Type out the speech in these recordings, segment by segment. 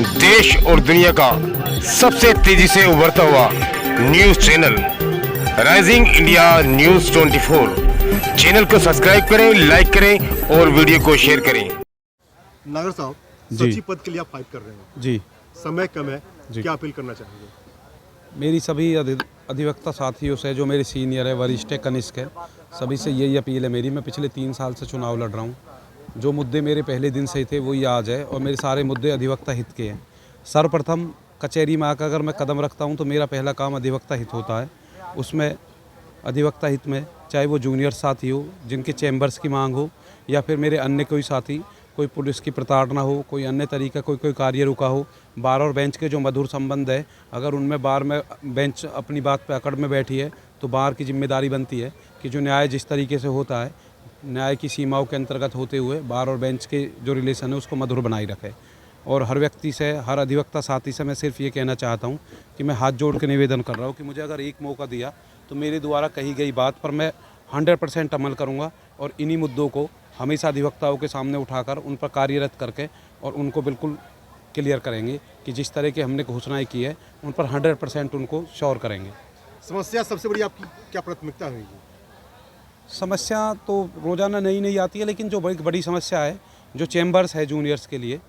देश और दुनिया का सबसे तेजी से उभरता हुआ news channel rising India news 24। Channel को सब्सक्राइब करें, लाइक करें और वीडियो को शेयर करें। नागर साहब, जी। सचिव पद के लिए आप फाइट कर रहे हैं, जी, समय कम है, जी। क्या अपील करना चाहेंगे? मेरी सभी अधिवक्ता साथियों से, जो मेरे सीनियर है, वरिष्ठ है, कनिष्ठ है, सभी से यही अपील है मेरी। मैं पिछले 3 साल से चुनाव लड़ रहा हूँ। जो मुद्दे मेरे पहले दिन से थे वही आज है, और मेरे सारे मुद्दे अधिवक्ता हित के हैं। सर्वप्रथम कचहरी में आकर अगर मैं कदम रखता हूँ तो मेरा पहला काम अधिवक्ता हित होता है। उसमें अधिवक्ता हित में चाहे वो जूनियर साथी हो जिनके चैम्बर्स की मांग हो, या फिर मेरे अन्य कोई साथी, कोई पुलिस की प्रताड़ना हो, कोई अन्य तरीका कोई कार्य रुका हो, बार और बेंच के जो मधुर संबंध है, अगर उनमें बार में बेंच अपनी बात पे अकड़ में बैठी है तो बार की जिम्मेदारी बनती है कि जो न्याय जिस तरीके से होता है, न्याय की सीमाओं के अंतर्गत होते हुए बार और बेंच के जो रिलेशन है उसको मधुर बनाए रखे। और हर व्यक्ति से, हर अधिवक्ता साथी से मैं सिर्फ ये कहना चाहता हूँ कि मैं हाथ जोड़ के निवेदन कर रहा हूँ कि मुझे अगर एक मौका दिया तो मेरे द्वारा कही गई बात पर मैं 100% अमल करूँगा, और इन्हीं मुद्दों को हमेशा अधिवक्ताओं के सामने उठाकर उन पर कार्यरत करके और उनको बिल्कुल क्लियर करेंगे कि जिस तरह की हमने घोषणाएं की है उन पर 100% उनको श्योर करेंगे। समस्या सबसे बड़ी आपकी क्या प्राथमिकता होगी? समस्या तो रोज़ाना नई नई आती है, लेकिन जो बड़ी समस्या है, जो चैम्बर्स है जूनियर्स के लिए,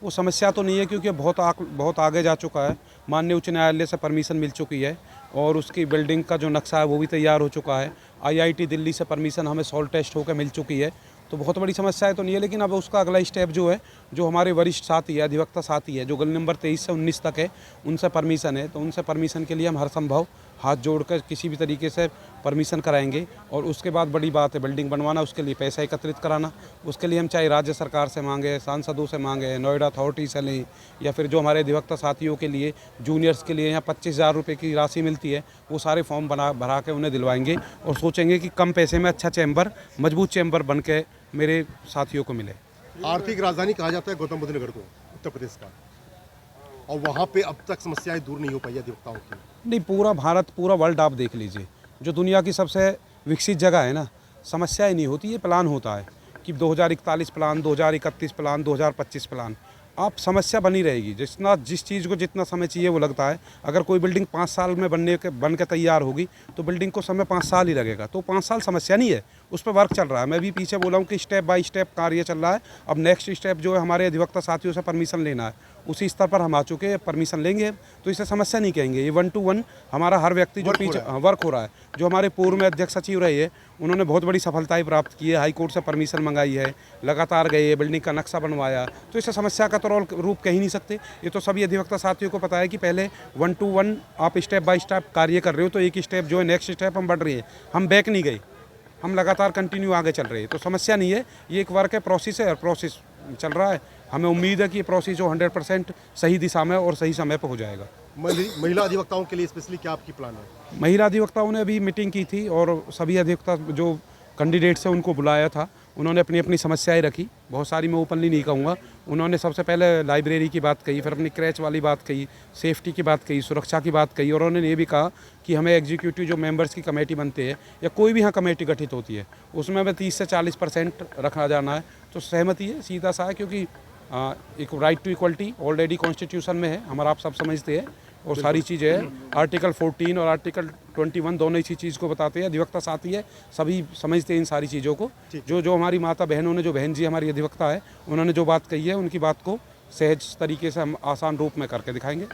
वो समस्या तो नहीं है क्योंकि बहुत आगे जा चुका है। माननीय उच्च न्यायालय से परमिशन मिल चुकी है और उसकी बिल्डिंग का जो नक्शा है वो भी तैयार हो चुका है। IIT दिल्ली से परमिशन हमें सॉल्ट टेस्ट होकर मिल चुकी है। तो बहुत बड़ी समस्या है तो नहीं है, लेकिन अब उसका अगला स्टेप जो है, जो हमारे वरिष्ठ साथी है, अधिवक्ता साथी है, जो गली नंबर 23 से 19 तक है, उनसे परमिशन है। तो उनसे परमिशन के लिए हम हर संभव हाथ जोड़कर किसी भी तरीके से परमिशन कराएंगे। और उसके बाद बड़ी बात है बिल्डिंग बनवाना, उसके लिए पैसा एकत्रित कराना। उसके लिए हम चाहे राज्य सरकार से मांगे, सांसदों से मांगे, नोएडा अथॉरिटी से लें, या फिर जो हमारे अधिवक्ता साथियों के लिए, जूनियर्स के लिए यहाँ 25,000 रुपये की राशि मिलती है, वो सारे फॉर्म भरा के उन्हें दिलवाएंगे। और सोचेंगे कि कम पैसे में अच्छा चैम्बर, मजबूत चैम्बर बन के मेरे साथियों को मिले। आर्थिक राजधानी कहा जाता है गौतम बुद्ध नगर को, उत्तर प्रदेश का, और वहाँ पे अब तक समस्याएं दूर नहीं हो पाई अधिवक्ताओं की। नहीं, पूरा भारत, पूरा वर्ल्ड आप देख लीजिए, जो दुनिया की सबसे विकसित जगह है ना, समस्याएं नहीं होती, ये प्लान होता है कि 2041 प्लान, 2031 प्लान, 2025 प्लान। आप समस्या बनी रहेगी। जिस चीज़ को जितना समय चाहिए वो लगता है। अगर कोई बिल्डिंग 5 साल में बन के तैयार होगी तो बिल्डिंग को समय 5 साल ही लगेगा। तो 5 साल समस्या नहीं है, उस पर वर्क चल रहा है। मैं भी पीछे बोला हूँ कि स्टेप बाय स्टेप कार्य चल रहा है। अब नेक्स्ट स्टेप जो है, हमारे अधिवक्ता साथियों से परमिशन लेना है, उसी स्तर पर हम आ चुके हैं, परमिशन लेंगे। तो इसे समस्या नहीं कहेंगे, ये 1 to 1 हमारा हर व्यक्ति जो पीछे वर्क हो रहा है। जो हमारे पूर्व में अध्यक्ष सचिव रहे हैं, उन्होंने बहुत बड़ी सफलताएं प्राप्त की है। हाई कोर्ट से परमिशन मंगाई है, लगातार गए, बिल्डिंग का नक्शा बनवाया। तो इसे समस्या का तो रूप कह ही नहीं सकते। ये तो सभी अधिवक्ता साथियों को पता है कि पहले 1 to 1 आप स्टेप बाय स्टेप कार्य कर रहे हो, तो एक स्टेप जो है, नेक्स्ट स्टेप हम बढ़ रहे हैं, हम बैक नहीं गए, हम लगातार कंटिन्यू आगे चल रहे हैं। तो समस्या नहीं है, ये एक वर्क है, प्रोसेस है, और प्रोसेस चल रहा है। हमें उम्मीद है कि ये प्रोसेस जो 100% सही दिशा में और सही समय पर हो जाएगा। महिला अधिवक्ताओं के लिए स्पेशली क्या आपकी प्लान है? महिला अधिवक्ताओं ने अभी मीटिंग की थी और सभी अधिवक्ता जो कैंडिडेट्स हैं उनको बुलाया था। उन्होंने अपनी अपनी समस्याएं रखी, बहुत सारी मैं ओपनली नहीं कहूँगा। उन्होंने सबसे पहले लाइब्रेरी की बात कही, फिर अपनी क्रैच वाली बात कही, सेफ्टी की बात कही, सुरक्षा की बात कही, और उन्होंने ये भी कहा कि हमें एग्जीक्यूटिव जो मेंबर्स की कमेटी बनती है, या कोई भी यहाँ कमेटी गठित होती है, उसमें हमें 30 से 40% रखा जाना है। तो सहमति है, सीधा सा है, क्योंकि एक right to equality already constitution में है हमारा, आप सब समझते हैं। और सारी चीज़ें हैं, आर्टिकल 14 और आर्टिकल 21 दोनों इसी चीज़ को बताते हैं। अधिवक्ता साथी है, सभी समझते हैं इन सारी चीज़ों को। जो हमारी माता बहनों ने, जो बहन जी हमारी अधिवक्ता है, उन्होंने जो बात कही है, उनकी बात को सहज तरीके से हम आसान रूप में करके दिखाएंगे।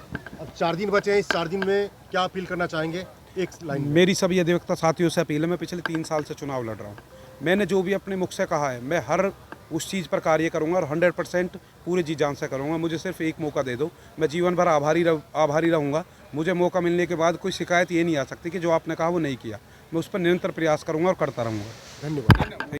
अब 4 दिन बचे हैं, इस 4 दिन में क्या अपील करना चाहेंगे? एक लाइन में। मेरी सभी अधिवक्ता साथियों से अपील है, मैं पिछले 3 साल से चुनाव लड़ रहा हूँ। मैंने जो भी अपने मुख से कहा है, मैं हर उस चीज़ पर कार्य करूंगा और 100% पूरे जी जान से करूंगा। मुझे सिर्फ एक मौका दे दो, मैं जीवन भर आभारी रहूंगा। मुझे मौका मिलने के बाद कोई शिकायत ये नहीं आ सकती कि जो आपने कहा वो नहीं किया। मैं उस पर निरंतर प्रयास करूंगा और करता रहूंगा। धन्यवाद।